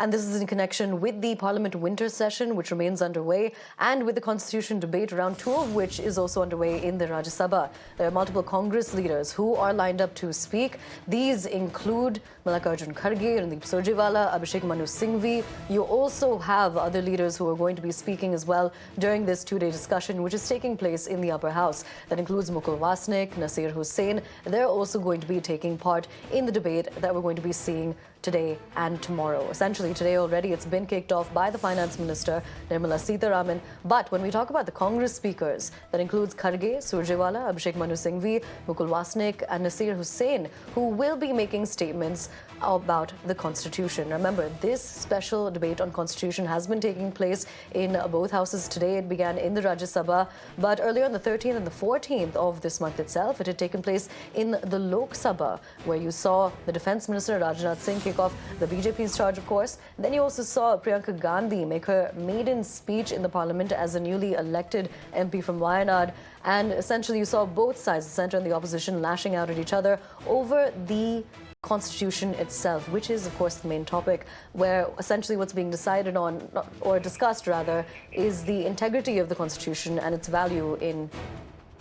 And this is in connection with the Parliament winter session, which remains underway, and with the Constitution debate, round 2 of which is also underway in the Rajya Sabha. There are multiple Congress leaders who are lined up to speak. These include Mallikarjun Kharge, Randeep Surjewala, Abhishek Manu Singhvi. You also have other leaders who are going to be speaking as well during this two-day discussion, which is taking place in the upper house. That includes Mukul Wasnik, Nasir Hussain. They're also going to be taking part in the debate that we're going to be seeing today and tomorrow. Essentially, today already it's been kicked off by the Finance Minister, Nirmala Sitharaman. But when we talk about the Congress speakers, that includes Kharge, Surjewala, Abhishek Manu Singhvi, Mukul Wasnik and Nasir Hussain, who will be making statements about the Constitution. Remember, this special debate on Constitution has been taking place in both houses today. It began in the Rajya Sabha, but earlier on the 13th and the 14th of this month itself, it had taken place in the Lok Sabha, where you saw the Defence Minister Rajnath Singh kick off the BJP's charge, of course. Then you also saw Priyanka Gandhi make her maiden speech in the Parliament as a newly elected MP from Wayanad. And essentially, you saw both sides, the centre and the opposition, lashing out at each other over the Constitution itself, which is, of course, the main topic, where essentially what's being decided on, or discussed rather, is the integrity of the Constitution and its value in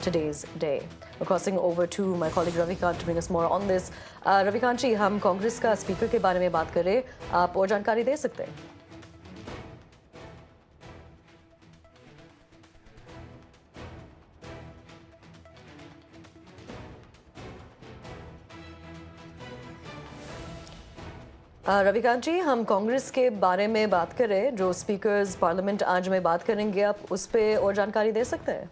today's day. We're crossing over to my colleague Ravikant to bring us more on this. Ravikant जी, हम कांग्रेस का speaker के बारे में बात करें, आप और जानकारी दे सकते हैं? रविकांत जी, हम कांग्रेस के बारे में बात करें, जो स्पीकर्स पार्लियामेंट आज में बात करेंगे, आप उस पर और जानकारी दे सकते हैं?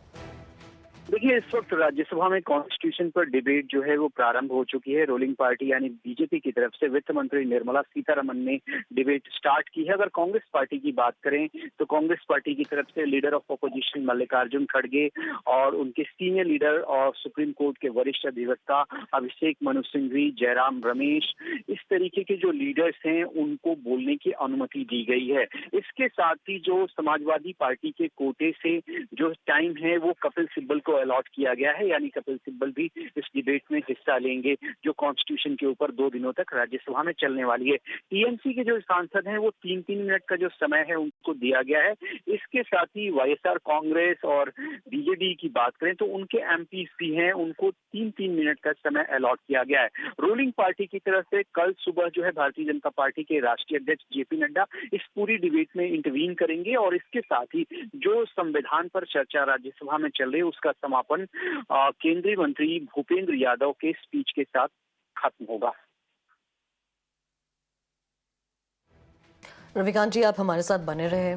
देखिए, इस वक्त राज्यसभा में कॉन्स्टिट्यूशन पर डिबेट जो है वो प्रारंभ हो चुकी है। रूलिंग पार्टी यानी बीजेपी की तरफ से वित्त मंत्री निर्मला सीतारमन ने डिबेट स्टार्ट की है। अगर कांग्रेस पार्टी की बात करें तो कांग्रेस पार्टी की तरफ से लीडर ऑफ अपोजिशन मल्लिकार्जुन खड़गे और उनके सीनियर लीडर और सुप्रीम कोर्ट के वरिष्ठ अधिवक्ता अभिषेक मनु सिंघवी, जयराम रमेश, इस तरीके के जो लीडर्स हैं उनको बोलने की अनुमति दी गई है। इसके साथ ही जो समाजवादी पार्टी के कोटे से जो टाइम है वो कपिल सिब्बल को अलॉट किया गया है, यानी कपिल सिब्बल भी इस डिबेट में हिस्सा लेंगे, जो कॉन्स्टिट्यूशन के ऊपर 2 दिनों तक राज्यसभा में चलने वाली है। टीएमसी के जो सांसद हैं वो 3-3 मिनट का जो समय है उनको दिया गया है। इसके साथ ही वाईएसआर कांग्रेस और बीजेपी की बात करें तो उनके एमपीज भी हैं, उनको 3-3 मिनट का समय अलॉट किया गया है। रूलिंग पार्टी की तरफ से कल सुबह जो है भारतीय जनता पार्टी के राष्ट्रीय अध्यक्ष जेपी नड्डा इस पूरी डिबेट में इंटरवीन करेंगे और इसके साथ ही जो संविधान पर चर्चा राज्यसभा में चल रही है उसका समापन केंद्रीय मंत्री भूपेंद्र यादव के स्पीच के साथ खत्म होगा। रविकांत जी, आप हमारे साथ बने रहे।